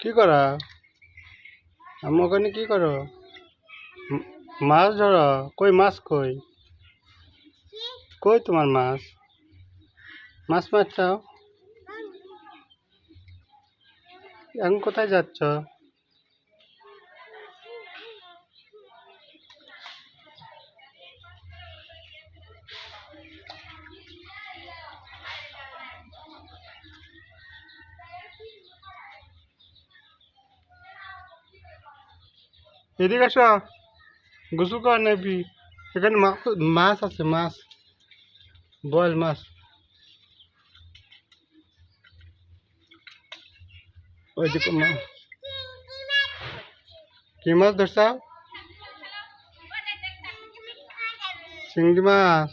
কি করা? আমি ওখানে কি করো? মাছ ধরো? কই মাছ কই? কই তোমার মাছ? মাছ মারছাও? এখন কোথায় যাচ্ছ? এদিকে আসো, গোসল কর নেবি। এখানে মাছ আছে, মাছ, বয়েল মাছ। ওইদিকে মাছ। কি মাছ ধরছা? চিংড়ি মাছ।